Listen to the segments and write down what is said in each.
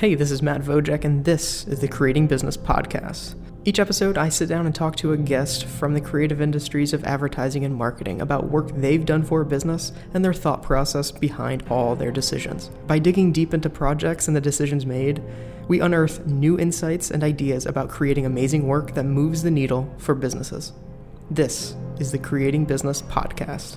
Hey, this is Matt Vojek, and this is the Creating Business Podcast. Each episode, I sit down and talk to a guest from the creative industries of advertising and marketing about work they've done for a business and their thought process behind all their decisions. By digging deep into projects and the decisions made, we unearth new insights and ideas about creating amazing work that moves the needle for businesses. This is the Creating Business Podcast.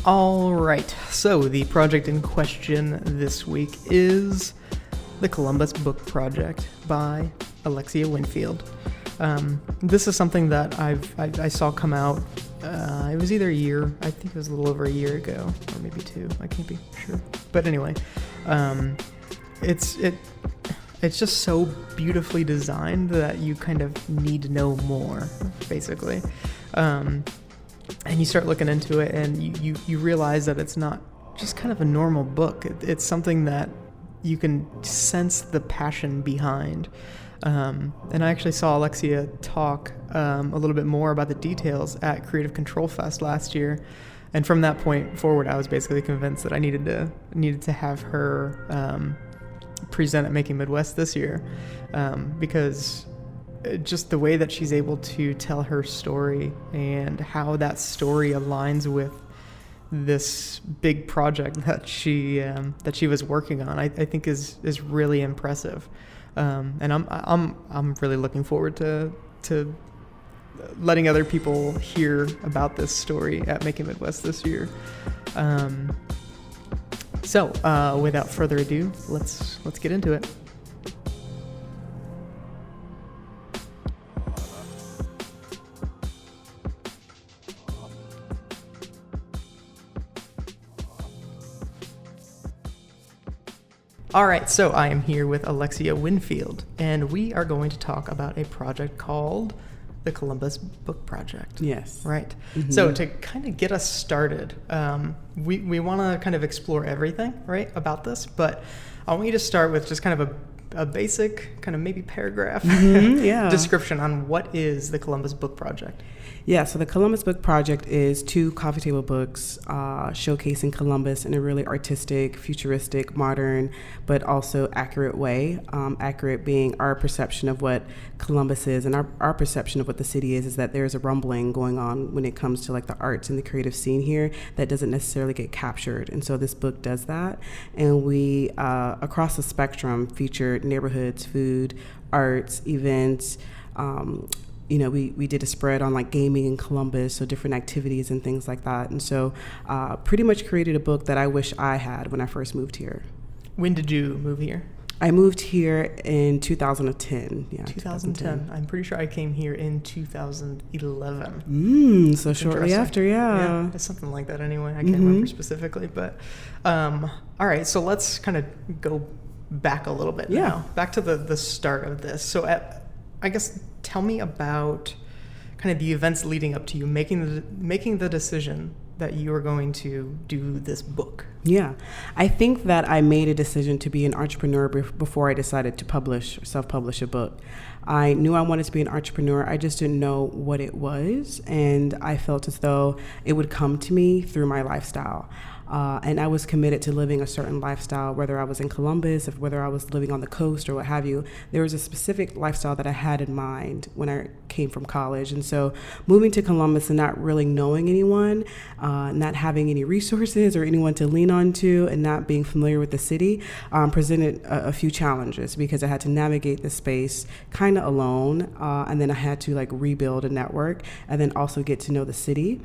All right, so the project in question this week is the Columbus Book Project by Alexia Winfield. This is something that I saw come out. It was either a year, I think it was a little over a year ago, or maybe two. I can't be sure, but anyway, it's just so beautifully designed that you kind of need to know more, basically. And you start looking into it, and you realize that it's not just kind of a normal book. It's something that you can sense the passion behind. And I actually saw Alexia talk a little bit more about the details at Creative Control Fest last year. And from that point forward, I was basically convinced that I needed to have her present at Making Midwest this year, because just the way that she's able to tell her story and how that story aligns with this big project that she was working on, I think is really impressive. And I'm really looking forward to letting other people hear about this story at Making Midwest this year. So without further ado, let's get into it. All right, so I am here with Alexia Winfield, and we are going to talk about a project called the Columbus Book Project. Yes. Right. Mm-hmm. So to kind of get us started, we want to kind of explore everything, right, about this, but I want you to start with just kind of a basic kind of maybe paragraph description on what is the Columbus Book Project. Yeah, so the Columbus Book Project is 2 coffee table books showcasing Columbus in a really artistic, futuristic, modern, but also accurate way. Accurate being our perception of what Columbus is, and our perception of what the city is that there's a rumbling going on when it comes to like the arts and the creative scene here that doesn't necessarily get captured. And so this book does that. And we, across the spectrum, featured neighborhoods, food, arts, events. We did a spread on like gaming in Columbus, so different activities and things like that. And so pretty much created a book that I wish I had when I first moved here. When did you move here? I moved here in 2010. Yeah, 2010. I'm pretty sure I came here in 2011. So shortly after, yeah. It's something like that anyway. I can't remember specifically. But all right, so let's kind of go back a little bit now. Back to the start of this. So I guess tell me about kind of the events leading up to you making the decision that you are going to do this book. Yeah, I think that I made a decision to be an entrepreneur before I decided to self-publish a book. I knew I wanted to be an entrepreneur. I just didn't know what it was, and I felt as though it would come to me through my lifestyle. And I was committed to living a certain lifestyle, whether I was in Columbus, or whether I was living on the coast or what have you. There was a specific lifestyle that I had in mind when I came from college. And so moving to Columbus and not really knowing anyone, not having any resources or anyone to lean on to, and not being familiar with the city, presented a few challenges because I had to navigate the space kind of alone. And then I had to like rebuild a network and then also get to know the city.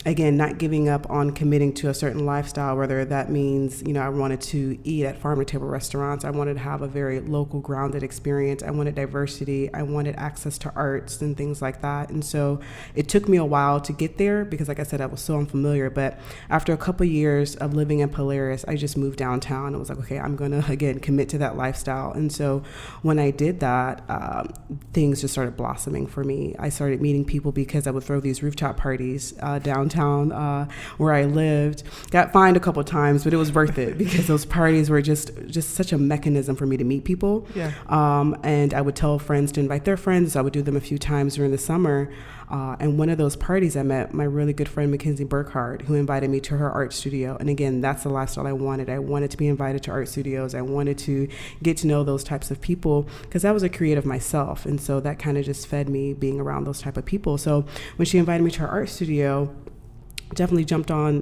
again, not giving up on committing to a certain lifestyle, whether that means, I wanted to eat at farm-to-table restaurants. I wanted to have a very local, grounded experience. I wanted diversity. I wanted access to arts and things like that. And so it took me a while to get there because, like I said, I was so unfamiliar. But after a couple of years of living in Polaris, I just moved downtown and was like, okay, I'm going to, again, commit to that lifestyle. And so when I did that, things just started blossoming for me. I started meeting people because I would throw these rooftop parties downtown where I lived. Got fined a couple of times, but it was worth it because those parties were just such a mechanism for me to meet people. Yeah. And I would tell friends to invite their friends. I would do them a few times during the summer. And one of those parties, I met my really good friend, Mackenzie Burkhardt, who invited me to her art studio. And again, that's the lifestyle I wanted. I wanted to be invited to art studios. I wanted to get to know those types of people because I was a creative myself. And so that kind of just fed me being around those type of people. So when she invited me to her art studio, definitely jumped on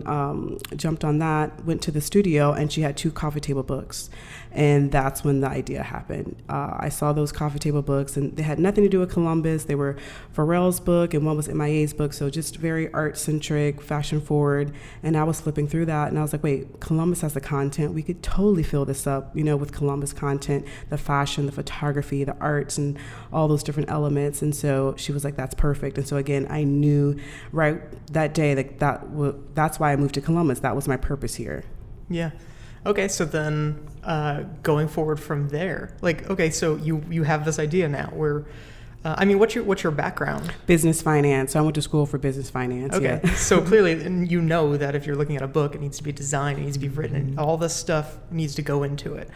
that, went to the studio, and she had 2 coffee table books. And that's when the idea happened. I saw those coffee table books, and they had nothing to do with Columbus. They were Pharrell's book, and one was MIA's book, so just very art-centric, fashion-forward. And I was flipping through that, and I was like, wait, Columbus has the content. We could totally fill this up, with Columbus content, the fashion, the photography, the arts, and all those different elements. And so she was like, that's perfect. And so, again, I knew right that day that's why I moved to Columbus. That was my purpose here. Yeah. Okay, so then going forward from there, so you have this idea now where, what's your background? Business finance. So I went to school for business finance. Okay, yeah. So clearly, you know that if you're looking at a book, it needs to be designed, it needs to be written, and all this stuff needs to go into it.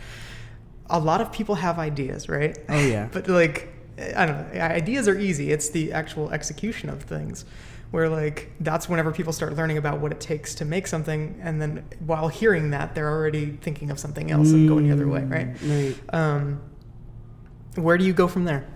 A lot of people have ideas, right? Oh, yeah. But I don't know, ideas are easy. It's the actual execution of things. Where that's whenever people start learning about what it takes to make something, and then while hearing that, they're already thinking of something else and going the other way, right? Right. Where do you go from there?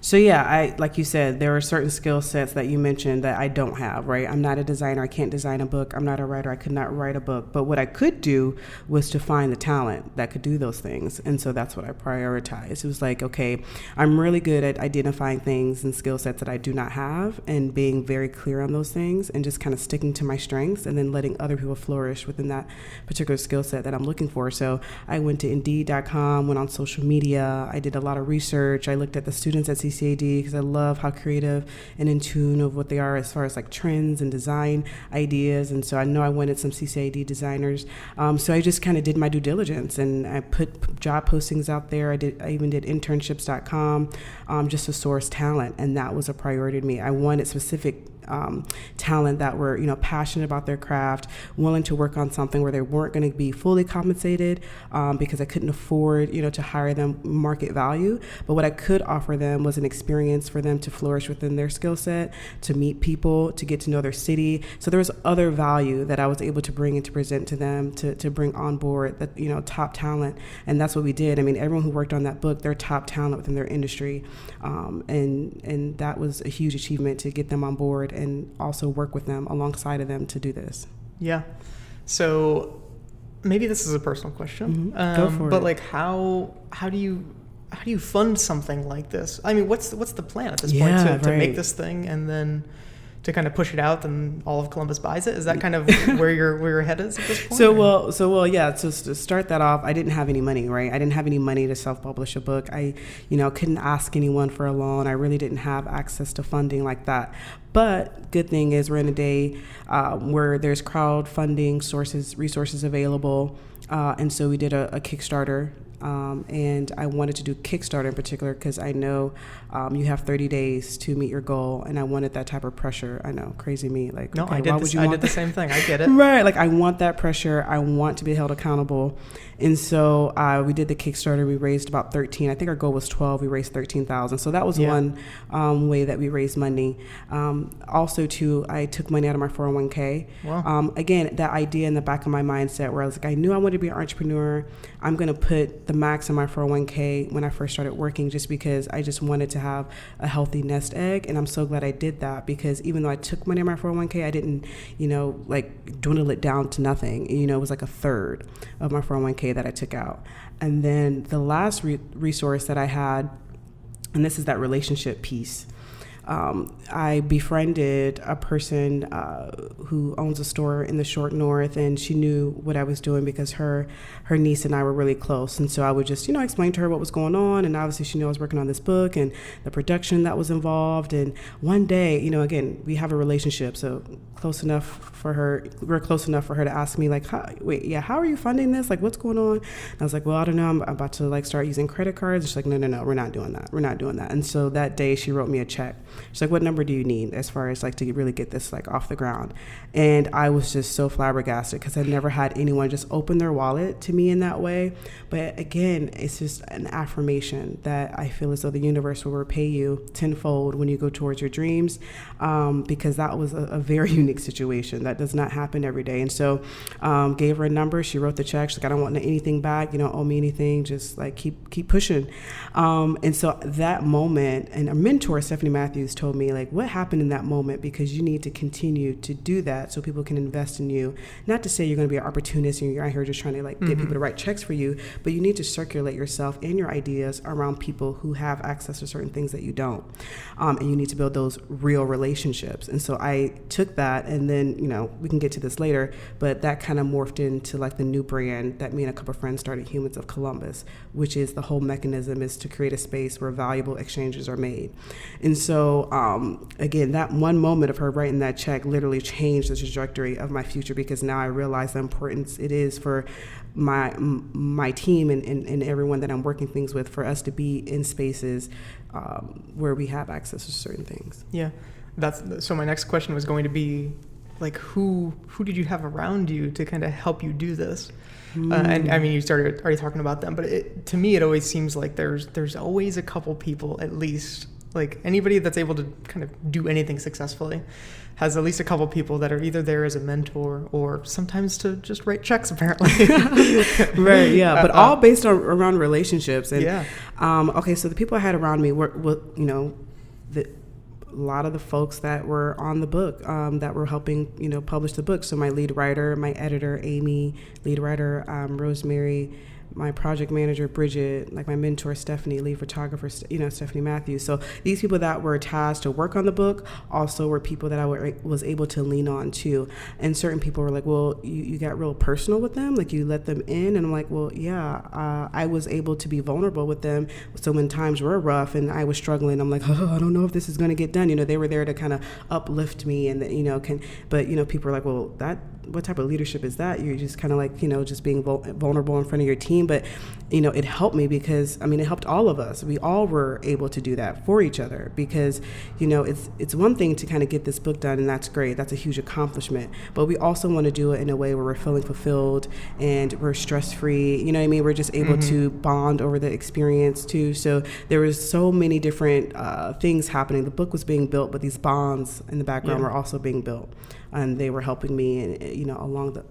So yeah, like you said, there are certain skill sets that you mentioned that I don't have, right? I'm not a designer. I can't design a book. I'm not a writer. I could not write a book. But what I could do was to find the talent that could do those things. And so that's what I prioritized. It was like, okay, I'm really good at identifying things and skill sets that I do not have and being very clear on those things and just kind of sticking to my strengths and then letting other people flourish within that particular skill set that I'm looking for. So I went to Indeed.com, went on social media. I did a lot of research. I looked at the students at CCAD because I love how creative and in tune of what they are as far as trends and design ideas. And so I know I wanted some CCAD designers. So I just kind of did my due diligence and I put job postings out there. I even did internships.com just to source talent. And that was a priority to me. I wanted specific talent that were, passionate about their craft, willing to work on something where they weren't going to be fully compensated because I couldn't afford, to hire them market value. But what I could offer them was an experience for them to flourish within their skill set, to meet people, to get to know their city. So there was other value that I was able to bring and to present to them to bring on board that, top talent. And that's what we did. I mean, everyone who worked on that book, they're top talent within their industry. And that was a huge achievement to get them on board and also work with them alongside of them to do this. Yeah. So maybe this is a personal question. Mm-hmm. Go for it. But how do you fund something like this? I mean, what's the plan at this point to make this thing and then to kind of push it out and all of Columbus buys it? Is that kind of where your head is at this point? So to start that off, I didn't have any money, right? I didn't have any money to self-publish a book. I, couldn't ask anyone for a loan. I really didn't have access to funding like that. But good thing is we're in a day where there's crowdfunding resources available. And so we did a Kickstarter. And I wanted to do Kickstarter in particular because I know you have 30 days to meet your goal, and I wanted that type of pressure. I know, crazy me. I did the same thing. I get it. Right. I want that pressure. I want to be held accountable. And so we did the Kickstarter. We raised about 13. I think our goal was 12. We raised 13,000. So that was one way that we raised money. Also, too, I took money out of my 401k. Wow. Again, that idea in the back of my mindset where I was like, I knew I wanted to be an entrepreneur. I'm going to put the max in my 401k when I first started working just because I just wanted to have a healthy nest egg. And I'm so glad I did that because even though I took money in my 401k, I didn't, dwindle it down to nothing. It was like a third of my 401k that I took out. And then the last resource that I had, and this is that relationship piece. I befriended a person who owns a store in the short north, and she knew what I was doing because her niece and I were really close. And so I would just, explain to her what was going on. And obviously she knew I was working on this book and the production that was involved. And one day, again, we have a relationship, so we're close enough for her to ask me, like, how are you funding this? Like, what's going on? And I was like, well, I don't know. I'm about to start using credit cards. She's like, no, we're not doing that. We're not doing that. And so that day she wrote me a check. She's like, what number do you need as far as to really get this off the ground? And I was just so flabbergasted because I've never had anyone just open their wallet to me in that way. But again, it's just an affirmation that I feel as though the universe will repay you tenfold when you go towards your dreams, because that was a very unique situation that does not happen every day. And so gave her a number. She wrote the check. She's like, I don't want anything back. You don't owe me anything. Just keep pushing. And so that moment, and a mentor, Stephanie Matthews, told me what happened in that moment, because you need to continue to do that so people can invest in you. Not to say you're going to be an opportunist and you're out here just trying to get people to write checks for you, but you need to circulate yourself and your ideas around people who have access to certain things that you don't. And you need to build those real relationships. And so I took that, and then, we can get to this later, but that kind of morphed into the new brand that me and a couple of friends started, Humans of Columbus, which is the whole mechanism is to create a space where valuable exchanges are made. And so, again, that one moment of her writing that check literally changed the trajectory of my future, because now I realize the importance it is for my team and everyone that I'm working things with, for us to be in spaces where we have access to certain things. Yeah, so my next question was going to be, who did you have around you to kind of help you do this? And I mean, you started already talking about them, but to me, it always seems like there's always a couple people, at least, anybody that's able to kind of do anything successfully has at least a couple people that are either there as a mentor or sometimes to just write checks, apparently. Right, yeah, but all based around relationships. And yeah. Okay, so the people I had around me were a lot of the folks that were on the book, that were helping, publish the book. So my lead writer, my editor, Amy, lead writer, Rosemary, my project manager, Bridget, my mentor, Stephanie, lead photographer, Stephanie Matthews. So these people that were tasked to work on the book also were people that I was able to lean on too. And certain people were like, well, you got real personal with them? You let them in? And I'm like, well, yeah, I was able to be vulnerable with them. So when times were rough and I was struggling, I'm like, oh, I don't know if this is going to get done. They were there to kind of uplift me and, but people are like, well, what type of leadership is that? You're just kind of just being vulnerable in front of your team. But, it helped me because, it helped all of us. We all were able to do that for each other because, it's one thing to kind of get this book done, and that's great. That's a huge accomplishment. But we also want to do it in a way where we're feeling fulfilled and we're stress-free. We're just able to bond over the experience too. So there was so many different things happening. The book was being built, but these bonds in the background were also being built. And they were helping me, and along the,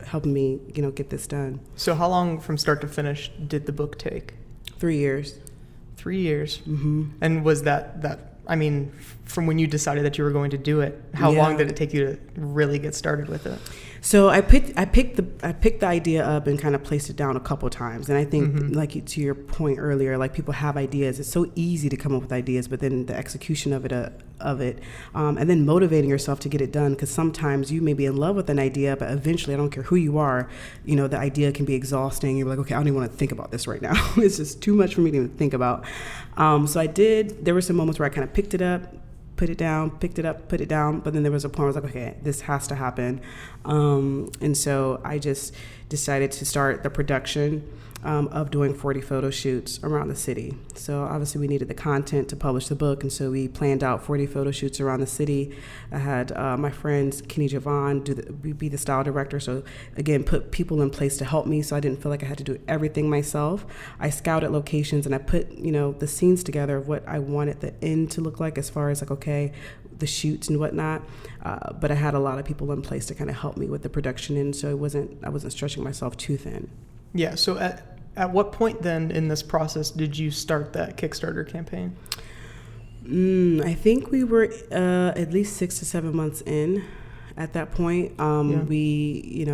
helping me, get this done. So how long from start to finish did the book take? 3 years. 3 years. Mm-hmm. And was that? I mean, from when you decided that you were going to do it, how long did it take you to really get started with it? So I picked the idea up and kind of placed it down a couple times. And I think, to your point earlier, people have ideas. It's so easy to come up with ideas, but then the execution of it, and then motivating yourself to get it done. Because sometimes you may be in love with an idea, but eventually, I don't care who you are, the idea can be exhausting. You're like, okay, I don't even want to think about this right now. It's just too much for me to even think about. So I did. There were some moments where I kind of picked it up, put it down, picked it up, put it down. But then there was a point where I was like, okay, this has to happen. And so I just decided to start the production of doing 40 photo shoots around the city. So obviously we needed the content to publish the book, and so we planned out 40 photo shoots around the city. I had my friends Kenny Javon be the style director, so again, put people in place to help me so I didn't feel like I had to do everything myself. I scouted locations and I put the scenes together of what I wanted the end to look like as far as the shoots and whatnot, but I had a lot of people in place to kind of help me with the production, and so I wasn't stretching myself too thin. Yeah, so at what point then in this process did you start that Kickstarter campaign? I think we were at least 6 to 7 months in, at that point. We,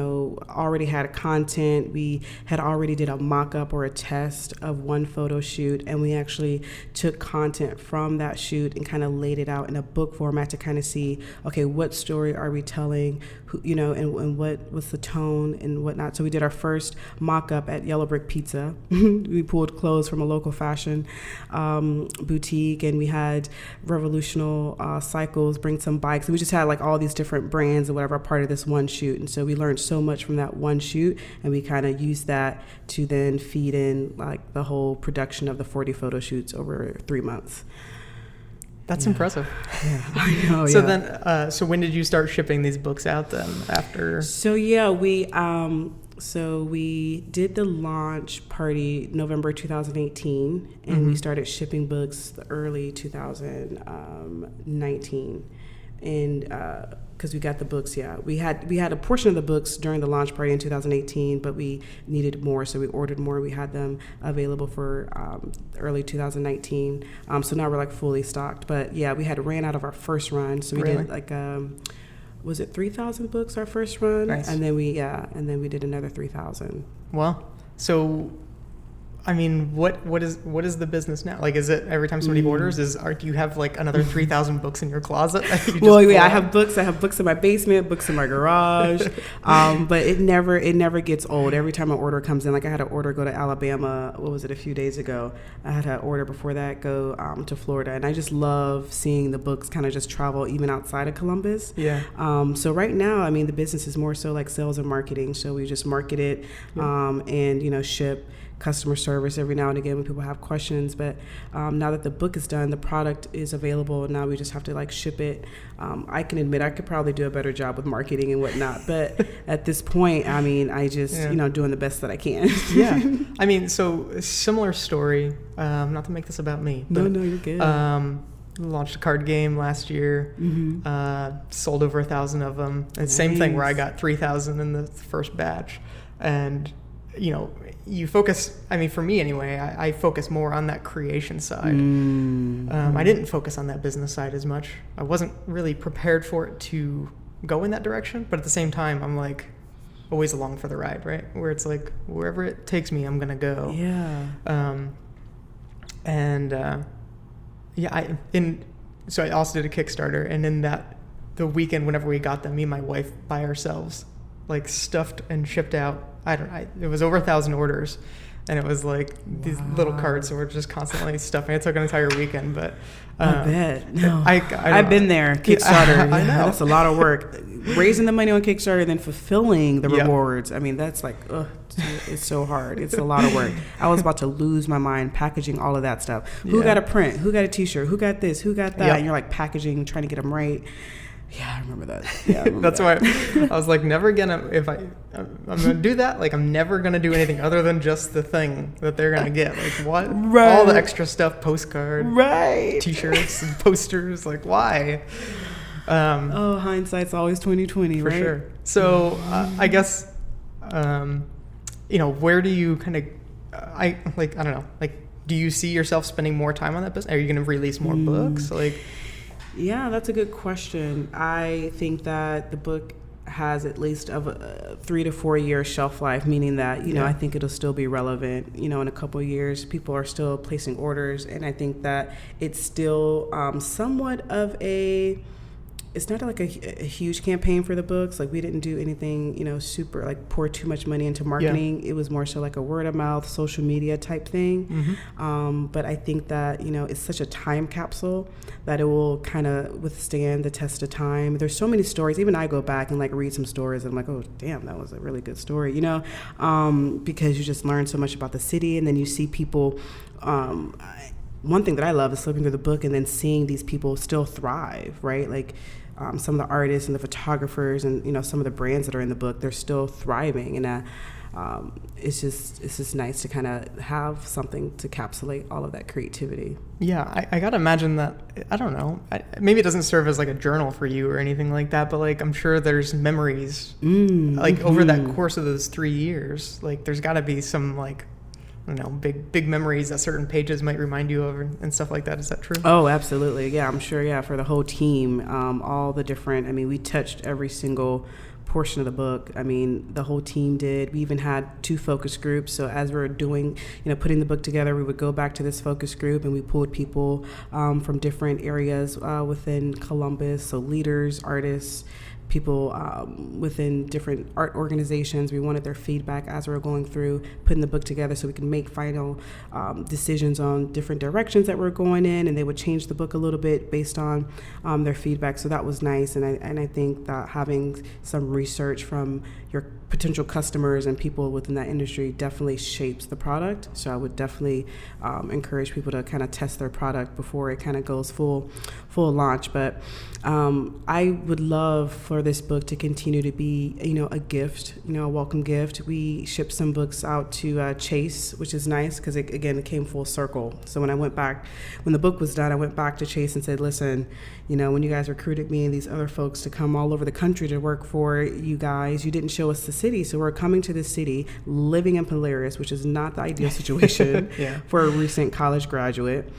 already had content. We had already did a mock-up or a test of one photo shoot, and we actually took content from that shoot and kind of laid it out in a book format to kind of see, okay, what story are we telling, and what's the tone and whatnot. So we did our first mock-up at Yellow Brick Pizza. We pulled clothes from a local fashion boutique, and we had Revolutional Cycles bring some bikes. And we just had like all these different brands and whatever part of this one shoot. And so we learned so much from that one shoot, and we kind of used that to then feed in like the whole production of the 40 photo shoots over 3 months. That's impressive. Yeah, I know. So then, so when did you start shipping these books out then? After? So we did the launch party November 2018, and we started shipping books early 2019, and because we got the books, we had a portion of the books during the launch party in 2018, but we needed more, so we ordered more. We had them available for early 2019. So now we're like fully stocked. But yeah, we had ran out of our first run, so we did like was it 3,000 books our first run? Nice. And then we did another 3,000. Well, so I mean, what is the business now? Like, is it every time somebody orders? Do you have like another 3,000 books in your closet? I have books. I have books in my basement, books in my garage. But it never gets old. Every time an order comes in, like I had an order go to Alabama. What was it? A few days ago. I had an order before that go to Florida, and I just love seeing the books kind of just travel even outside of Columbus. Yeah. So right now, I mean, the business is more so like sales and marketing. So we just market it, and ship. Customer service every now and again when people have questions, but now that the book is done, the product is available, and now we just have to like ship it. I can admit I could probably do a better job with marketing and whatnot, but at this point, I mean, I just doing the best that I can. Yeah, I mean, so similar story. Not to make this about me. But, no, you're good. Launched a card game last year. Sold over 1,000 of them. And same thing where I got 3,000 in the first batch, and you focus, I mean, for me anyway, I focus more on that creation side. I didn't focus on that business side as much. I wasn't really prepared for it to go in that direction, but at the same time, I'm like always along for the ride, right? Where it's like, wherever it takes me, I'm going to go. Yeah. So I also did a Kickstarter, and in the weekend, whenever we got them, me and my wife by ourselves, like stuffed and shipped out. It was over 1,000 orders, and it was like these little carts, so we're just constantly stuffing. It took an entire weekend, but I bet. No. I've been there. Kickstarter. I know. That's a lot of work. Raising the money on Kickstarter, then fulfilling the rewards. I mean, that's like, it's so hard. It's a lot of work. I was about to lose my mind packaging all of that stuff. Who got a print? Who got a T-shirt? Who got this? Who got that? Yep. And you're like packaging, trying to get them right. Yeah, I remember that. Yeah, that's why I was like, never gonna, I'm gonna do that, like I'm never gonna do anything other than just the thing that they're gonna get. Like what? Right. All the extra stuff, postcard, right? T-shirts and posters. Like why? Hindsight's always 20/20, for right? sure. So I guess, where do you kind of, I don't know, like, do you see yourself spending more time on that business? Are you gonna release more books? Like. Yeah, that's a good question. I think that the book has at least of a 3 to 4 year shelf life, meaning that, I think it'll still be relevant. In a couple of years, people are still placing orders, and I think that it's still somewhat of it's not like a huge campaign for the books. Like we didn't do anything, super like pour too much money into marketing. It was more so like a word of mouth, social media type thing. But I think that, it's such a time capsule that it will kind of withstand the test of time. There's so many stories. Even I go back and like read some stories and I'm like, oh, damn, that was a really good story, because you just learn so much about the city, and then you see people, one thing that I love is flipping through the book and then seeing these people still thrive, right? Like some of the artists and the photographers and some of the brands that are in the book, they're still thriving, and it's just nice to kind of have something to encapsulate all of that creativity. Yeah, I gotta imagine that, I don't know, maybe it doesn't serve as like a journal for you or anything like that, but like I'm sure there's memories like over that course of those 3 years. Like there's gotta be some like I don't know, big memories that certain pages might remind you of and stuff like that. Is that true? Oh, absolutely. Yeah, I'm sure. Yeah, for the whole team, all the different. I mean, we touched every single portion of the book. I mean, the whole team did. We even had 2 focus groups. So as we were doing, putting the book together, we would go back to this focus group and we pulled people from different areas within Columbus. So leaders, artists, people within different art organizations. We wanted their feedback as we were going through putting the book together so we could make final decisions on different directions that we're going in, and they would change the book a little bit based on their feedback. So that was nice, and I think that having some research from your potential customers and people within that industry definitely shapes the product. So I would definitely encourage people to kind of test their product before it kind of goes full launch. But I would love for this book to continue to be, a gift, a welcome gift. We shipped some books out to Chase, which is nice because it came full circle. So when the book was done, I went back to Chase and said, listen, when you guys recruited me and these other folks to come all over the country to work for you guys, you didn't show us the city. So we're coming to this city, living in Polaris, which is not the ideal situation for a recent college graduate.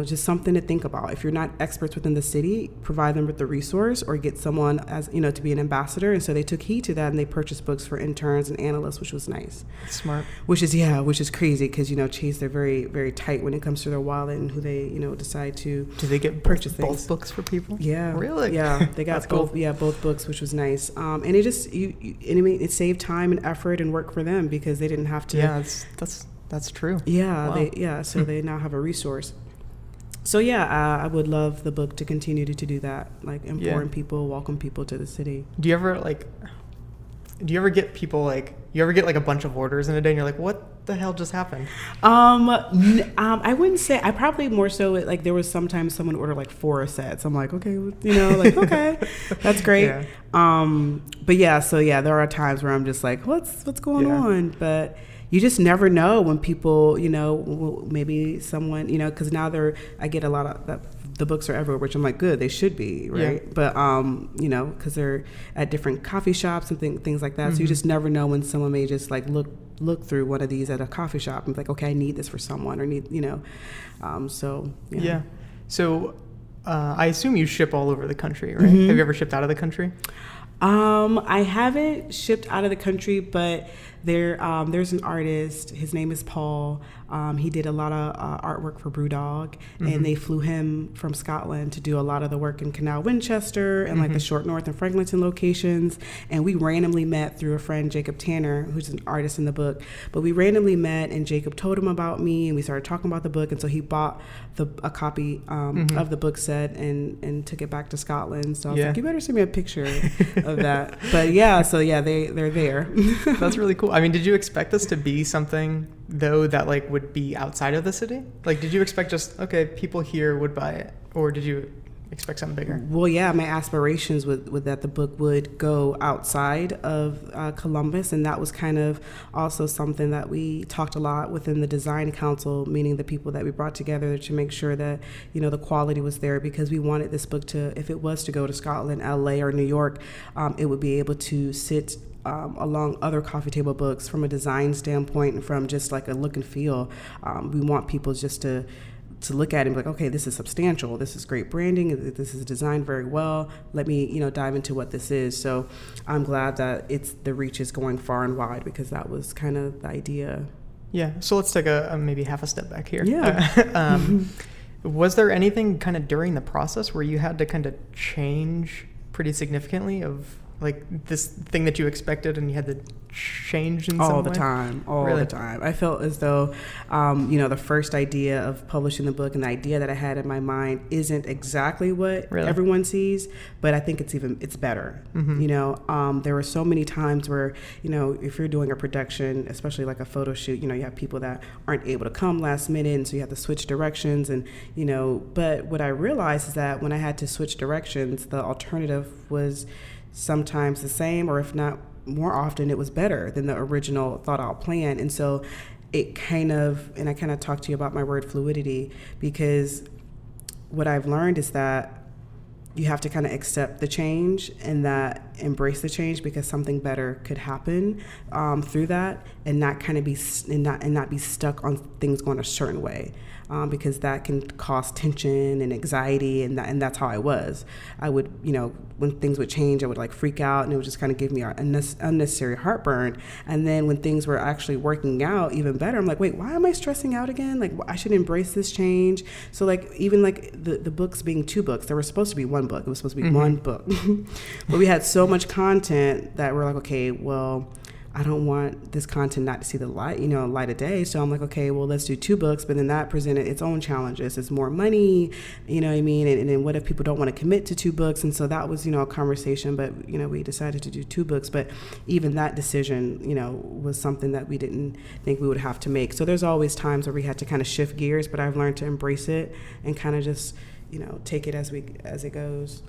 Just something to think about. If you're not experts within the city, provide them with the resource or get someone as, to be an ambassador. And so they took heed to that and they purchased books for interns and analysts, which was nice. Smart. Which is crazy because, Chase, they're very, very tight when it comes to their wallet and who they, decide to Do they get purchase both books for people? Yeah. Really? Yeah. They got both, cool. both books, which was nice. And it just, it saved time and effort and work for them because they didn't have to. Yeah, that's true. Yeah, Wow. So they now have a resource. So I would love the book to continue to do that, like inform people, welcome people to the city. Do you ever get people like a bunch of orders in a day and you're like, what the hell just happened? I wouldn't say. I probably more so like there was sometimes someone ordered like 4 sets. I'm like, okay, okay, that's great. Yeah. There are times where I'm just like, what's going on? But you just never know when people, maybe someone, because now I get a lot of the books are everywhere, which I'm like, good, they should be, right? Yeah. But, because they're at different coffee shops and things like that. Mm-hmm. So you just never know when someone may just like look through one of these at a coffee shop and be like, okay, I need this for someone or need, so. Yeah. So I assume you ship all over the country, right? Mm-hmm. Have you ever shipped out of the country? I haven't shipped out of the country, but there's an artist. His name is Paul. He did a lot of artwork for Brewdog, and they flew him from Scotland to do a lot of the work in Canal Winchester and like the Short North and Franklinton locations. And we randomly met through a friend, Jacob Tanner, who's an artist in the book. But we randomly met, and Jacob told him about me, and we started talking about the book. And so he bought a copy of the book set and took it back to Scotland. So I was like, you better send me a picture of that. But they're there. That's really cool. I mean, did you expect this to be something though that like would be outside of the city? Like, did you expect just people here would buy it, or did you expect something bigger? Well, my aspirations would that the book would go outside of Columbus, and that was kind of also something that we talked a lot within the design council, meaning the people that we brought together to make sure that the quality was there, because we wanted this book to, if it was to go to Scotland, LA, or New York, it would be able to sit along other coffee table books from a design standpoint and from just like a look and feel. We want people just to look at it and be like, okay, this is substantial. This is great branding. This is designed very well. Let me, dive into what this is. So I'm glad that the reach is going far and wide, because that was kind of the idea. Yeah. So let's take a maybe half a step back here. Yeah. Was there anything kind of during the process where you had to kind of change pretty significantly of like this thing that you expected and you had to change in some way? All the time. I felt as though, the first idea of publishing the book and the idea that I had in my mind isn't exactly what everyone sees, but I think it's better. Mm-hmm. There were so many times where, if you're doing a production, especially like a photo shoot, you have people that aren't able to come last minute, and so you have to switch directions, and, but what I realized is that when I had to switch directions, the alternative was sometimes the same, or if not more often, it was better than the original thought out plan. And so I kind of talked to you about my word fluidity, because what I've learned is that you have to kind of accept the change and that embrace the change, because something better could happen through that, and not kind of be not be stuck on things going a certain way, because that can cause tension and anxiety, and that's how I was. I would, when things would change, I would like freak out, and it would just kind of give me unnecessary heartburn. And then when things were actually working out even better, I'm like, wait, why am I stressing out again? Like, I should embrace this change. So like, even like the books being 2 books, there was supposed to be 1 book. It was supposed to be one book. But we had so much content that we're like, okay, well, I don't want this content not to see the light, light of day. So I'm like, okay, well, let's do 2 books. But then that presented its own challenges. It's more money, you know what I mean? And then what if people don't want to commit to 2 books? And so that was, a conversation. But, we decided to do 2 books. But even that decision, was something that we didn't think we would have to make. So there's always times where we had to kind of shift gears. But I've learned to embrace it and kind of just, take it as it goes.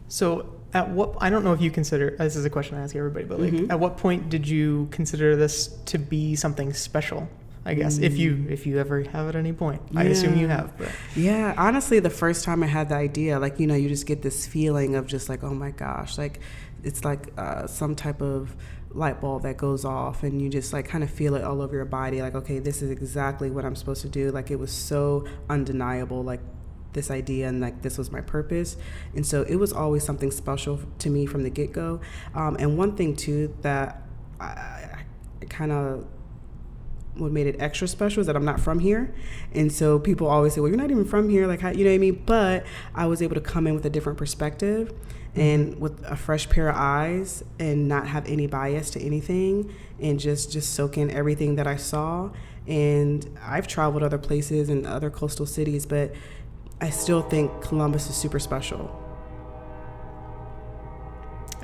So I don't know if you consider, this is a question I ask everybody, but like, at what point did you consider this to be something special? I guess if you ever have at any point. Yeah. I assume you have. But. Yeah, honestly, the first time I had the idea, like, you just get this feeling of just like, oh my gosh, like it's like some type of light bulb that goes off, and you just like kind of feel it all over your body, like, okay, this is exactly what I'm supposed to do. Like, it was so undeniable, like this idea, and like this was my purpose. And so it was always something special to me from the get-go. And one thing too that I kind of what made it extra special is that I'm not from here. And so people always say, well, you're not even from here, like, how, you know what I mean? But I was able to come in with a different perspective and with a fresh pair of eyes, and not have any bias to anything, and just soak in everything that I saw. And I've traveled other places and other coastal cities, but I still think Columbus is super special.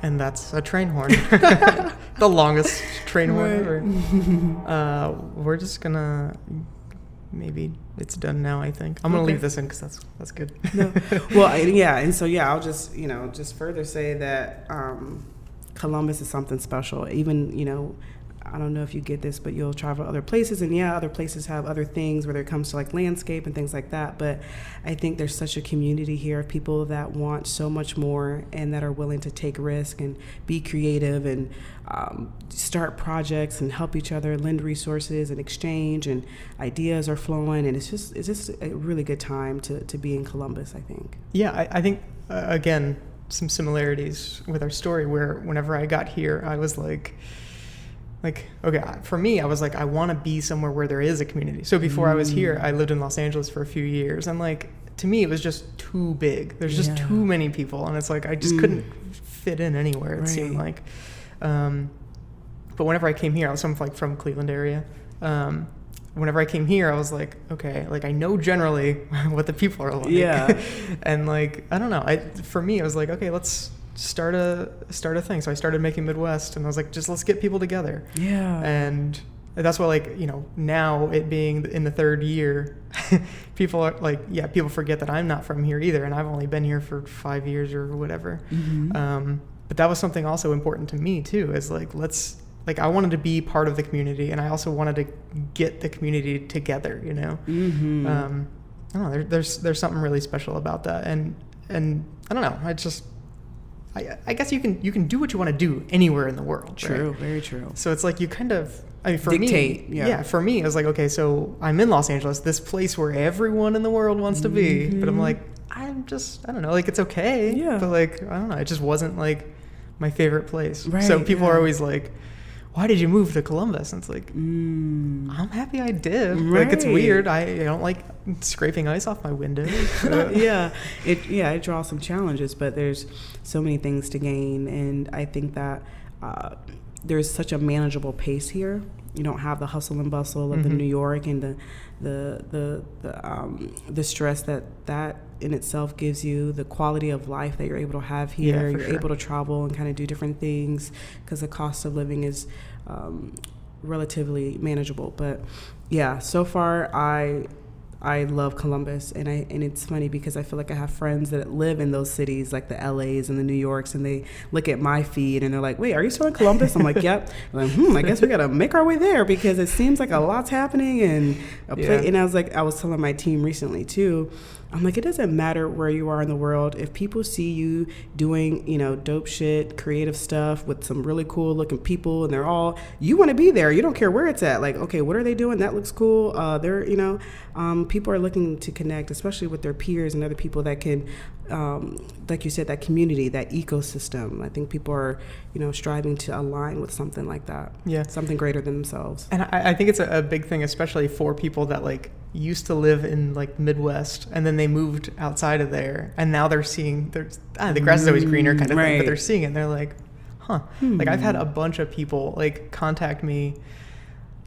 And that's a train horn. The longest train horn ever. We're just gonna, maybe it's done now, I think. I'm gonna leave this in because that's good. No. Well, yeah, and so yeah, I'll just, just further say that Columbus is something special. Even, I don't know if you get this, but you'll travel other places, and other places have other things, whether it comes to like landscape and things like that. But I think there's such a community here of people that want so much more, and that are willing to take risk and be creative, and start projects and help each other, lend resources and exchange, and ideas are flowing. And it's just a really good time to be in Columbus, I think. Yeah, I think, again, some similarities with our story, where whenever I got here, I was like, okay, for me, I was like, I want to be somewhere where there is a community. So before I was here, I lived in Los Angeles for a few years, and like, to me, it was just too big. There's just too many people, and it's like, I just couldn't fit in anywhere, it seemed like. But whenever I came here, I was from Cleveland area. Whenever I came here, I was like, okay, like, I know generally what the people are like. Yeah. And like, I don't know. For me, I was like, okay, let's start a thing. So I started Making Midwest, and I was like, just let's get people together. Yeah. And that's why, like, now it being in the 3rd year, people are like, people forget that I'm not from here either, and I've only been here for 5 years or whatever. But that was something also important to me too, is like, I wanted to be part of the community, and I also wanted to get the community together, I don't know, there's something really special about that. And I don't know, I guess you can do what you want to do anywhere in the world. True, right? Very true. So it's like, you kind of, for dictate, me, for me, it was like, okay, so I'm in Los Angeles, this place where everyone in the world wants to be, but I'm like, I don't know, like, it's okay, but like, I don't know, it just wasn't like my favorite place. Right, so people are always like, why did you move to Columbus? And it's like, I'm happy I did. Right. Like, it's weird. I don't like scraping ice off my windows. It draws some challenges, but there's so many things to gain. And I think that there's such a manageable pace here. You don't have the hustle and bustle of the New York, and the stress that in itself gives you, the quality of life that you're able to have here. You're able to travel and kind of do different things, because the cost of living is relatively manageable. But so far I love Columbus, and it's funny because I feel like I have friends that live in those cities, like the LAs and the New Yorks, and they look at my feed and they're like, wait, are you still in Columbus? I'm like, yep. I'm like, I guess we got to make our way there, because it seems like a lot's happening, and and I was telling my team recently too, I'm like, it doesn't matter where you are in the world. If people see you doing, dope shit, creative stuff with some really cool looking people, and you want to be there. You don't care where it's at. Like, okay, what are they doing? That looks cool. People are looking to connect, especially with their peers and other people that can, like you said, that community, that ecosystem. I think people are, striving to align with something like that. Yeah. Something greater than themselves. And I think it's a big thing, especially for people that like used to live in like Midwest and then they moved outside of there and now they're seeing the grass is always greener kind of thing, but they're seeing it and they're like, like I've had a bunch of people like contact me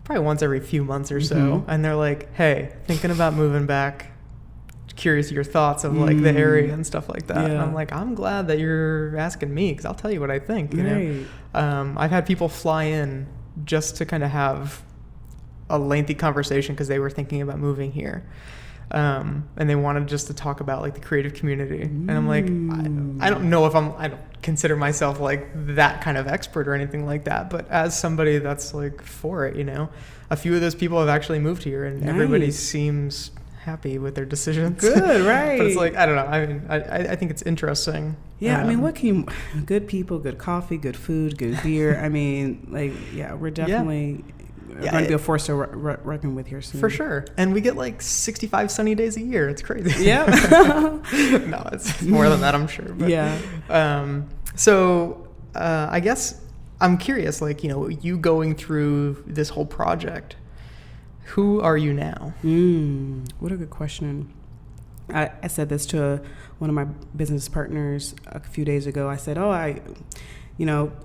probably once every few months or so, and they're like, hey, thinking about moving back, curious your thoughts of like the area and stuff like that. And I'm like, I'm glad that you're asking me because I'll tell you what I think. You know, I've had people fly in just to kind of have a lengthy conversation because they were thinking about moving here, and they wanted just to talk about like the creative community. And I'm like, I don't know if I don't consider myself like that kind of expert or anything like that, but as somebody that's like for it, a few of those people have actually moved here and everybody seems happy with their decisions. Good, right? But it's like, I don't know. I mean, I think it's interesting. Yeah, I mean, what can you? Good people, good coffee, good food, good beer. I mean, like, we're definitely going to be a force to reckon with here soon. For sure. And we get like 65 sunny days a year. It's crazy. Yeah. No, it's more than that, I'm sure. But, I guess I'm curious, like, you going through this whole project, who are you now? What a good question. I said this to one of my business partners a few days ago. I said, I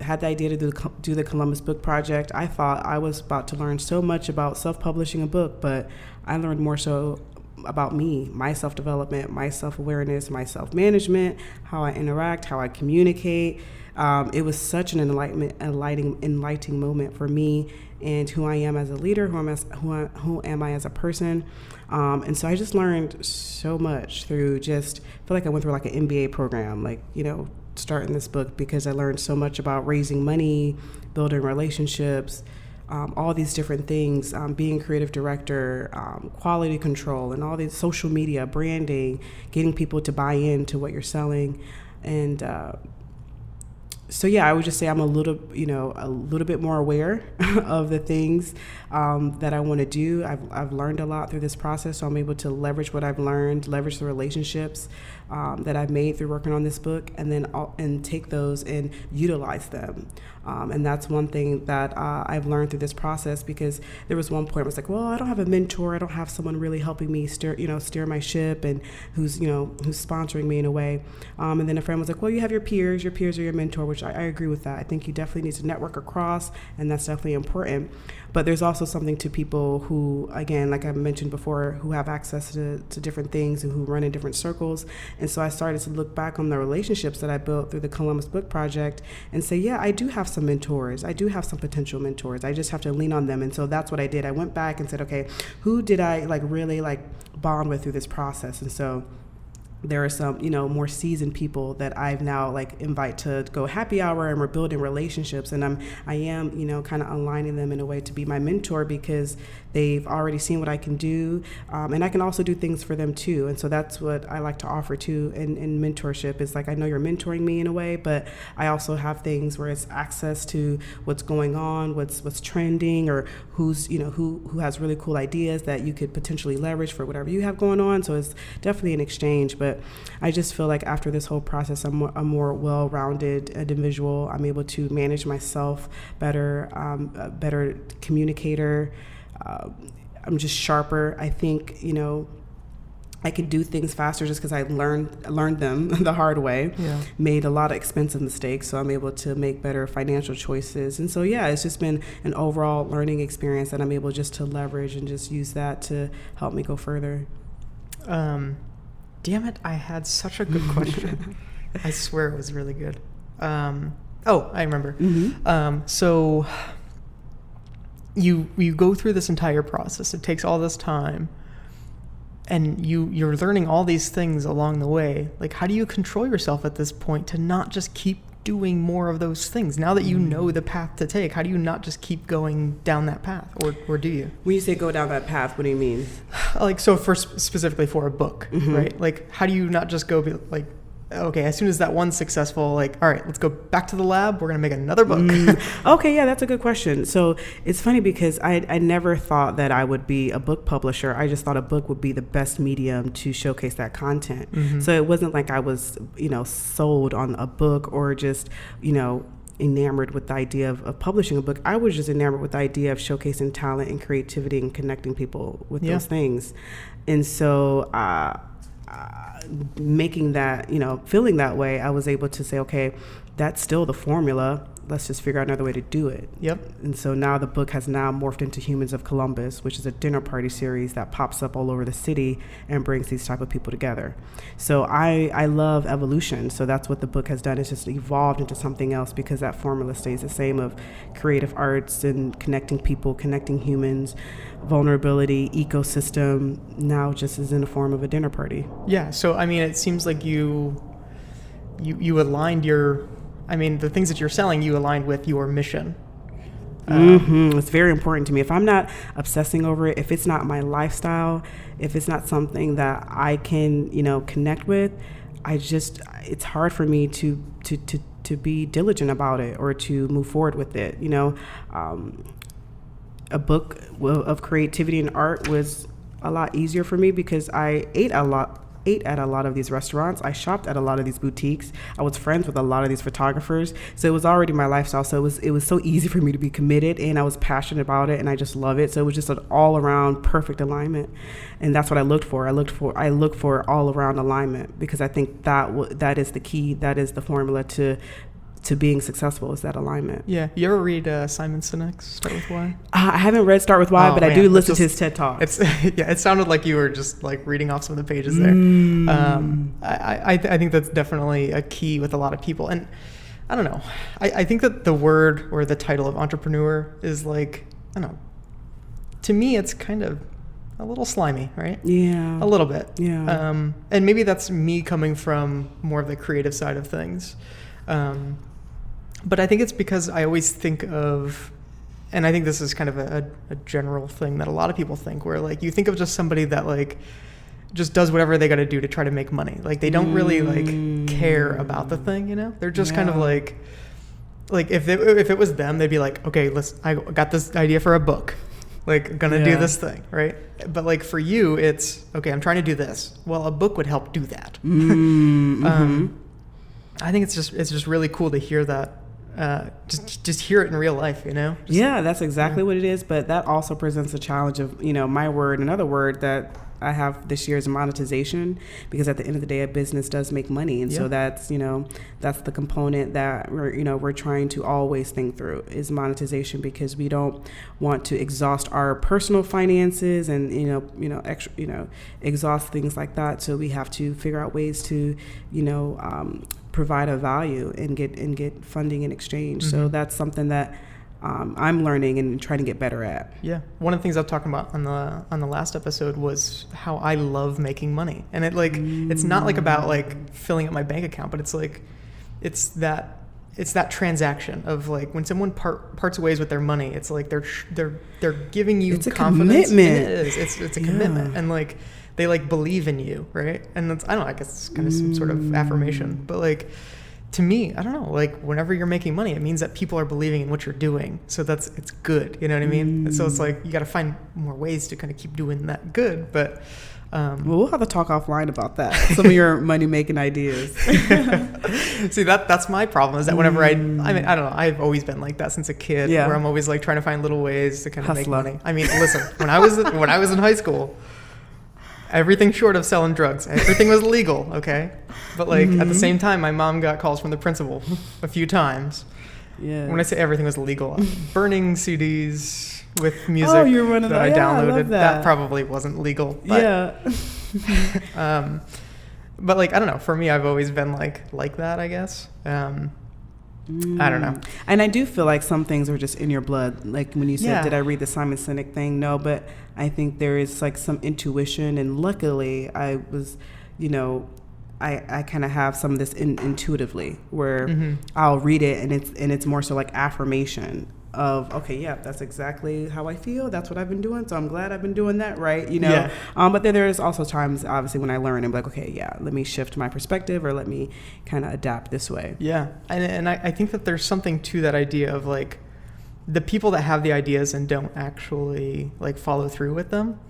had the idea to do the Columbus Book Project. I thought I was about to learn so much about self-publishing a book, but I learned more so about me, my self-development, my self-awareness, my self-management, how I interact, how I communicate. It was such an enlightening moment for me and who I am as a leader, who am I as a person. And so I just learned so much through I feel like I went through like an MBA program, like, starting this book, because I learned so much about raising money, building relationships, all these different things, being a creative director, quality control, and all these social media, branding, getting people to buy into what you're selling. And so I would just say I'm a little bit more aware of the things that I want to do. I've learned a lot through this process, so I'm able to leverage what I've learned, leverage the relationships that I've made through working on this book, and then take those and utilize them. And that's one thing that I've learned through this process, because there was one point I was like, well, I don't have a mentor. I don't have someone really helping me steer my ship and who's sponsoring me in a way. And then a friend was like, well, you have your peers. Your peers are your mentor, which I agree with that. I think you definitely need to network across, and that's definitely important. But there's also something to people who, again, like I mentioned before, who have access to different things and who run in different circles. And so I started to look back on the relationships that I built through the Columbus Book Project and say, I do have some mentors. I do have some potential mentors. I just have to lean on them. And so that's what I did. I went back and said, okay, who did I really bond with through this process? And so there are some, more seasoned people that I've now invite to go happy hour, and we're building relationships, and I am, kind of aligning them in a way to be my mentor, because they've already seen what I can do, and I can also do things for them too. And so that's what I like to offer too in mentorship. Is I know you're mentoring me in a way, but I also have things where it's access to what's going on, what's trending, or who's, who has really cool ideas that you could potentially leverage for whatever you have going on. So it's definitely an exchange. But I just feel like after this whole process, I'm a more well-rounded individual. I'm able to manage myself better, a better communicator. I'm just sharper. I think, I can do things faster just because I learned them the hard way. Made a lot of expensive mistakes, so I'm able to make better financial choices. And so it's just been an overall learning experience that I'm able just to leverage and just use that to help me go further. Damn it, I had such a good question. I swear it was really good. I remember. So you go through this entire process. It takes all this time, and you're learning all these things along the way. Like, how do you control yourself at this point to not just keep doing more of those things? Now that you know the path to take, how do you not just keep going down that path, or do you? When you say go down that path, what do you mean? Like, so for specifically for a book, right? Like, how do you not just go be like, okay, as soon as that one's successful, like, all right, let's go back to the lab. We're going to make another book. Okay, yeah, that's a good question. So it's funny because I never thought that I would be a book publisher. I just thought a book would be the best medium to showcase that content. So it wasn't like I was, sold on a book or just, enamored with the idea of publishing a book. I was just enamored with the idea of showcasing talent and creativity and connecting people with those things. And so, making that, feeling that way, I was able to say, okay, that's still the formula. Let's just figure out another way to do it. Yep. And so now the book has now morphed into Humans of Columbus, which is a dinner party series that pops up all over the city and brings these type of people together. So I love evolution. So that's what the book has done. It's just evolved into something else because that formula stays the same of creative arts and connecting people, connecting humans, vulnerability, ecosystem, now just is in the form of a dinner party. Yeah. So, I mean, it seems like you aligned the things that you're selling, you aligned with your mission. It's very important to me. If I'm not obsessing over it, if it's not my lifestyle, if it's not something that I can, connect with, it's hard for me to be diligent about it or to move forward with it. A book of creativity and art was a lot easier for me because I ate at a lot of these restaurants. I shopped at a lot of these boutiques. I was friends with a lot of these photographers. So it was already my lifestyle. So it was so easy for me to be committed, and I was passionate about it, and I just love it. So it was just an all around perfect alignment. And that's what I looked for. I look for all around alignment because I think that is the key. That is the formula to being successful, is that alignment. Yeah. You ever read Simon Sinek's Start With Why? I haven't read Start With Why, but I do listen to his TED Talks. It sounded like you were just like reading off some of the pages there. I think that's definitely a key with a lot of people. And I don't know. I think that the word or the title of entrepreneur is like, I don't know. To me, it's kind of a little slimy, right? Yeah. A little bit. Yeah. And maybe that's me coming from more of the creative side of things. But I think it's because I always think of, and I think this is kind of a general thing that a lot of people think, where like you think of just somebody that like just does whatever they got to do to try to make money. Like they don't really like care about the thing, They're just kind of like if it was them, they'd be like, okay, I got this idea for a book, like gonna do this thing, right? But like for you, it's okay, I'm trying to do this. Well, a book would help do that. I think it's just really cool to hear that. Just hear it in real life, That's exactly what it is. But that also presents a challenge of, my word. Another word that I have this year is monetization, because at the end of the day, a business does make money. And so that's the component that we're trying to always think through is monetization, because we don't want to exhaust our personal finances and, exhaust things like that. So we have to figure out ways to, provide a value and get funding in exchange. So that's something that I'm learning and trying to get better at. Yeah, one of the things I was talking about on the last episode was how I love making money, and it's not like about like filling up my bank account, but it's that transaction of like when someone parts ways with their money, it's like they're giving you confidence. Commitment. It is. It's a commitment, and like they like believe in you, right? And that's, I don't know, I guess it's kind of some sort of affirmation, but like to me, I don't know, like whenever you're making money, it means that people are believing in what you're doing. So it's good, you know what I mean? And so it's like you got to find more ways to kind of keep doing that good, but well, we'll have to talk offline about that. Some of your money making ideas. See, that's my problem, is that whenever I mean, I don't know, I've always been like that since a kid, where I'm always like trying to find little ways to kind of make money. I mean, listen, when I was in high school, everything short of selling drugs, everything was legal, okay? But like at the same time, my mom got calls from the principal a few times. Yeah. When I say everything was legal, burning CDs with music that I downloaded, that probably wasn't legal. But, but like, I don't know, for me, I've always been like that, I guess. I don't know. And I do feel like some things are just in your blood. Like when you said, did I read the Simon Sinek thing? No, but I think there is like some intuition. And luckily I was, I kind of have some of this intuitively where I'll read it and it's more so like affirmation of, okay, yeah, that's exactly how I feel. That's what I've been doing. So I'm glad I've been doing that, right? Yeah. But then there's also times, obviously, when I learn and be like, okay, yeah, let me shift my perspective or let me kind of adapt this way. Yeah. And I think that there's something to that idea of like the people that have the ideas and don't actually like follow through with them.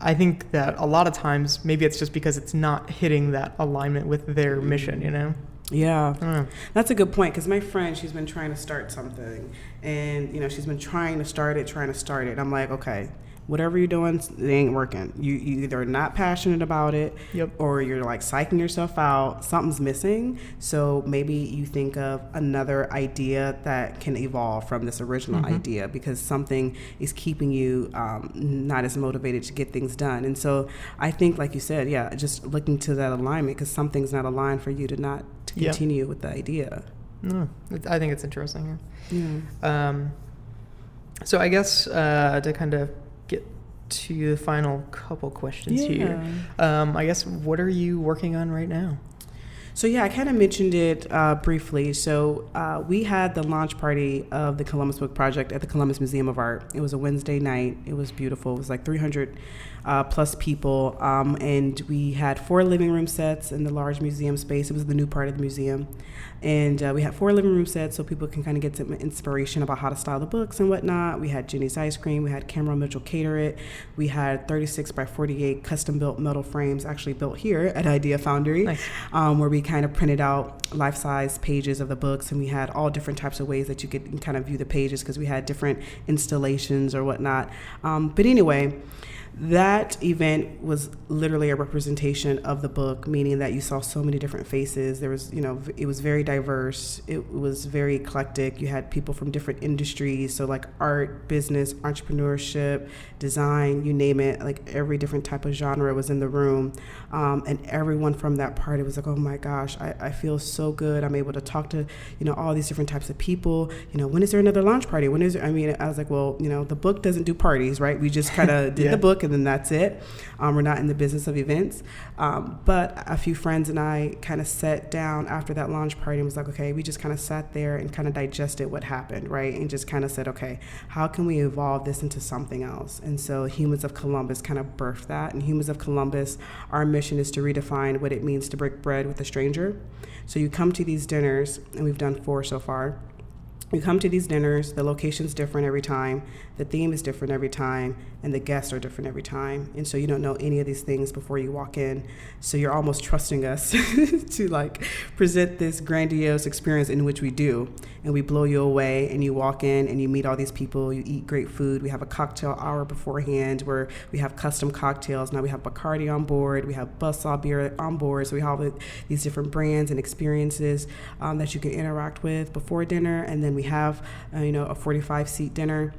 I think that a lot of times maybe it's just because it's not hitting that alignment with their mission, you know? Yeah, that's a good point, because my friend, she's been trying to start something, and she's been trying to start it. I'm like, okay, whatever you're doing, it ain't working. You either not passionate about it, or you're like psyching yourself out. Something's missing. So maybe you think of another idea that can evolve from this original idea, because something is keeping you not as motivated to get things done. And so I think, like you said, just looking to that alignment, because something's not aligned for you to continue with the idea. I think it's interesting. So I guess to kind of get to the final couple questions here, I guess, what are you working on right now? So I kind of mentioned it briefly. So we had the launch party of the Columbus Book Project at the Columbus Museum of Art. It was a Wednesday night. It was beautiful. It was like 300 plus people, and we had 4 living room sets in the large museum space. It was the new part of the museum. And we had 4 living room sets so people can kind of get some inspiration about how to style the books and whatnot. We had Jenny's Ice Cream. We had Cameron Mitchell cater it. We had 36 by 48 custom built metal frames actually built here at Idea Foundry, where we kind of printed out life-size pages of the books, and we had all different types of ways that you could kind of view the pages, because we had different installations or whatnot. But anyway, that event was literally a representation of the book, meaning that you saw so many different faces. There was, it was very diverse. It was very eclectic. You had people from different industries, so like art, business, entrepreneurship, design, you name it. Like every different type of genre was in the room, and everyone from that party was like, "Oh my gosh, I feel so good. I'm able to talk to all these different types of people. When is there another launch party? When is there?" I mean, I was like, "Well, the book doesn't do parties, right? We just kind of did the book, and then that's it. We're not in the business of events." But a few friends and I kind of sat down after that launch party and was like, okay, we just kind of sat there and kind of digested what happened, right? And just kind of said, okay, how can we evolve this into something else? And so Humans of Columbus kind of birthed that. And Humans of Columbus, our mission is to redefine what it means to break bread with a stranger. So you come to these dinners, and we've done 4 so far. You come to these dinners, the location's different every time, the theme is different every time, and the guests are different every time. And so you don't know any of these things before you walk in. So you're almost trusting us to like present this grandiose experience, in which we do. And we blow you away, and you walk in and you meet all these people, you eat great food. We have a cocktail hour beforehand where we have custom cocktails. Now we have Bacardi on board, we have Buzzsaw beer on board. So we have these different brands and experiences that you can interact with before dinner. And then we have a 45-seat dinner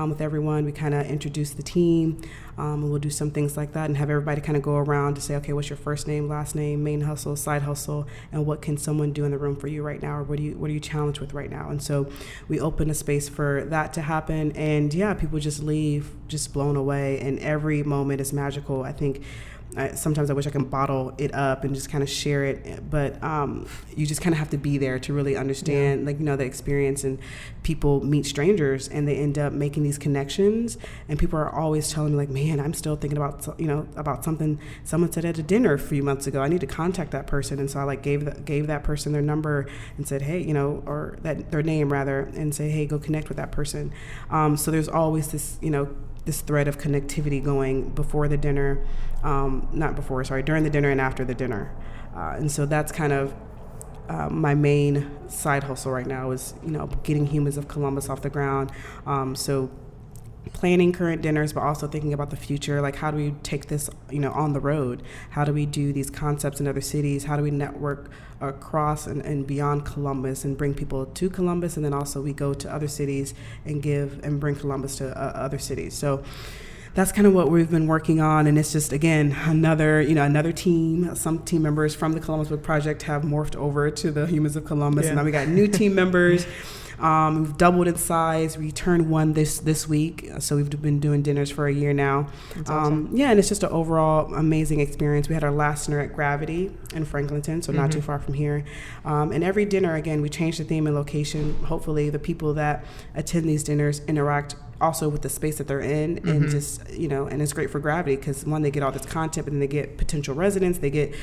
with everyone. We kind of introduce the team, and we'll do some things like that, and have everybody kind of go around to say, okay, what's your first name, last name, main hustle, side hustle, and what can someone do in the room for you right now, or what are you challenged with right now? And so we open a space for that to happen, and people just leave just blown away, and every moment is magical. I think sometimes I wish I can bottle it up and just kind of share it, but you just kind of have to be there to really understand, the experience. And people meet strangers and they end up making these connections, and people are always telling me like, man, I'm still thinking about something someone said at a dinner a few months ago. I need to contact that person. And so I gave that person their number and said, hey, or their name rather, and say, hey, go connect with that person. So there's always this, this thread of connectivity going before the dinner, during the dinner and after the dinner. And so that's kind of my main side hustle right now is, getting Humans of Columbus off the ground. So planning current dinners, but also thinking about the future. Like, how do we take this, on the road? How do we do these concepts in other cities? How do we network across and beyond Columbus and bring people to Columbus? And then also we go to other cities and bring Columbus to other cities. So that's kind of what we've been working on. And it's just, again, another team. Some team members from the Columbus Book Project have morphed over to the Humans of Columbus. And now we got new team members. We've doubled in size. We turned one this week. So we've been doing dinners for a year now. That's awesome. And it's just an overall amazing experience. We had our last dinner at Gravity in Franklinton, so not too far from here. And every dinner, again, we change the theme and location. Hopefully the people that attend these dinners interact also with the space that they're in, and just, and it's great for Gravity because, one, they get all this content, but then they get potential residents, they get,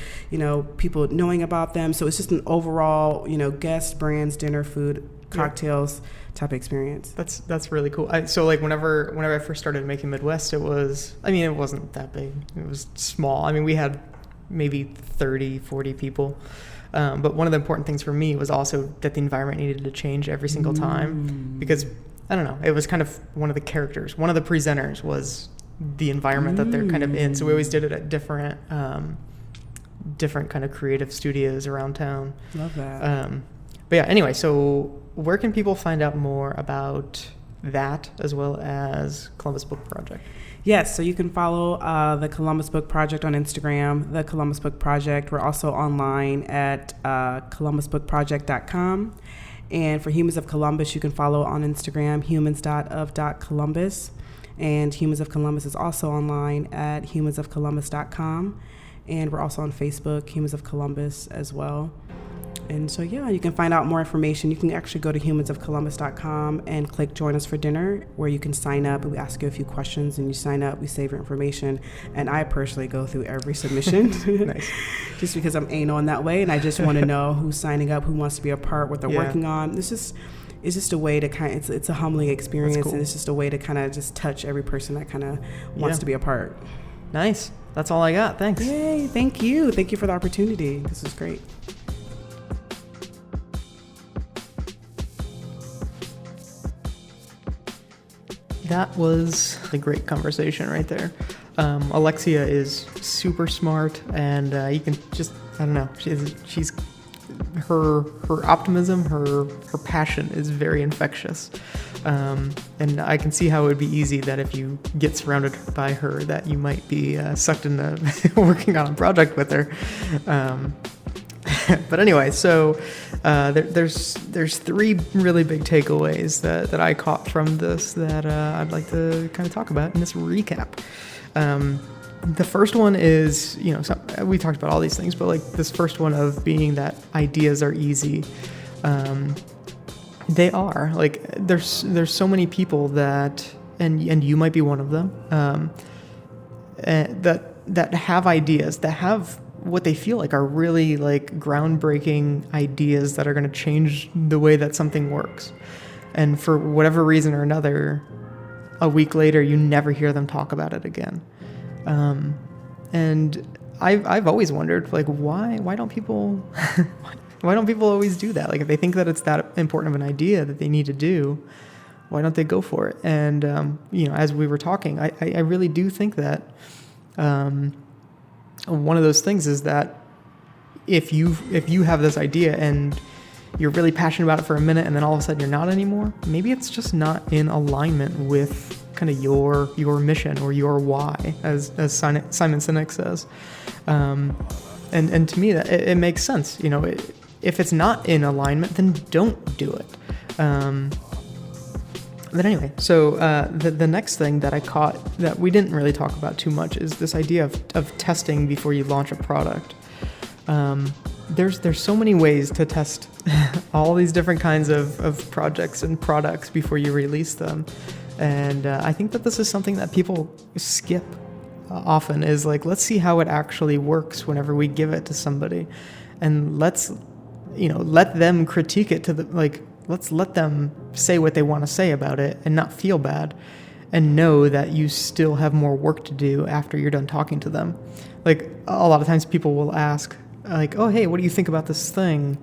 people knowing about them. So it's just an overall, guest, brands, dinner, food, cocktails type of experience. That's really cool. So like whenever I first started making Midwest, it wasn't that big. It was small. I mean, we had maybe 30, 40 people. But one of the important things for me was also that the environment needed to change every single time, because I don't know, it was kind of one of the characters. One of the presenters was the environment that they're kind of in. So we always did it at different kind of creative studios around town. Love that. But yeah, anyway, so where can people find out more about that as well as Columbus Book Project? Yes, so you can follow the Columbus Book Project on Instagram, the Columbus Book Project. We're also online at columbusbookproject.com. And for Humans of Columbus, you can follow on Instagram, humans.of.columbus. And Humans of Columbus is also online at humansofcolumbus.com. And we're also on Facebook, Humans of Columbus as well. And so, you can find out more information. You can actually go to humansofcolumbus.com and click Join Us for Dinner, where you can sign up. We ask you a few questions, and you sign up. We save your information. And I personally go through every submission. Nice. Just because I'm anal in that way, and I just want to know who's signing up, who wants to be a part, what they're working on. It's just a way to it's a humbling experience, cool. And it's just a way to kind of just touch every person that kind of wants to be a part. Nice. That's all I got. Thanks. Yay. Thank you. Thank you for the opportunity. This was great. That was a great conversation right there. Alexia is super smart, and you can just, I don't know, she's her optimism, her passion is very infectious. And I can see how it would be easy that if you get surrounded by her, that you might be sucked into working on a project with her. But anyway, so there's three really big takeaways that I caught from this that I'd like to kind of talk about in this recap. The first one is, we talked about all these things, but like this first one of being that ideas are easy. They are. Like there's so many people that, and you might be one of them, that have ideas, that have what they feel like are really like groundbreaking ideas that are going to change the way that something works. And for whatever reason or another, a week later, you never hear them talk about it again. And I've always wondered, like, why don't people always do that? Like, if they think that it's that important of an idea that they need to do, why don't they go for it? And, as we were talking, I really do think that, one of those things is that if you have this idea and you're really passionate about it for a minute and then all of a sudden you're not anymore, maybe it's just not in alignment with kind of your mission or your why, as Simon Sinek says. And to me, that it makes sense. If it's not in alignment, then don't do it. But anyway, so the next thing that I caught that we didn't really talk about too much is this idea of testing before you launch a product. There's so many ways to test all these different kinds of projects and products before you release them. And I think that this is something that people skip often, is like, let's see how it actually works whenever we give it to somebody. And let's, let them critique it let's let them say what they want to say about it and not feel bad, and know that you still have more work to do after you're done talking to them. Like, a lot of times people will ask, like, oh, hey, what do you think about this thing?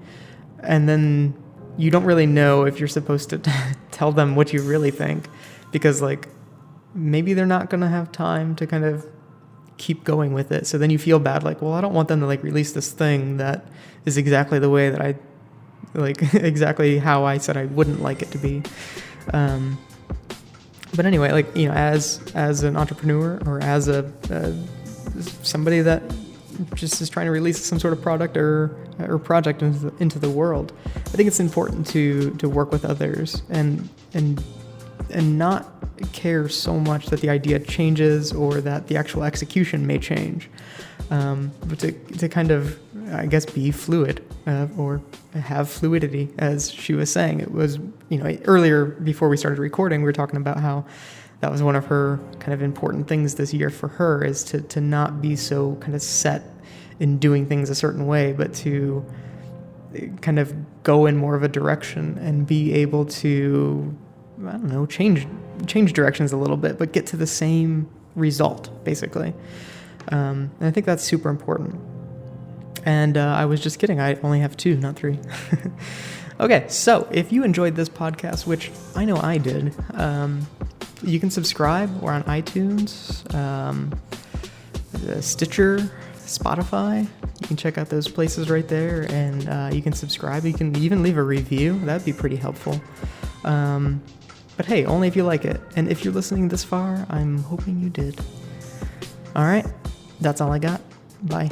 And then you don't really know if you're supposed to tell them what you really think, because, like, maybe they're not going to have time to kind of keep going with it. So then you feel bad, like, well, I don't want them to, like, release this thing that is exactly the way that I, like, exactly how I said I wouldn't like it to be. But anyway, like, you know, as an entrepreneur or as somebody that just is trying to release some sort of product or project into the world, I think it's important to work with others and not care so much that the idea changes or that the actual execution may change, but to kind of, I guess, be fluid or have fluidity, as she was saying. It was, you know, earlier before we started recording, we were talking about how that was one of her kind of important things this year for her, is to not be so kind of set in doing things a certain way, but to kind of go in more of a direction and be able to, I don't know, change directions a little bit, but get to the same result, basically. And I think that's super important. And I was just kidding. I only have 2, not 3. Okay, so if you enjoyed this podcast, which I know I did, you can subscribe. We're on iTunes, Stitcher, Spotify. You can check out those places right there, and you can subscribe. You can even leave a review. That'd be pretty helpful. But hey, only if you like it. And if you're listening this far, I'm hoping you did. All right, that's all I got. Bye.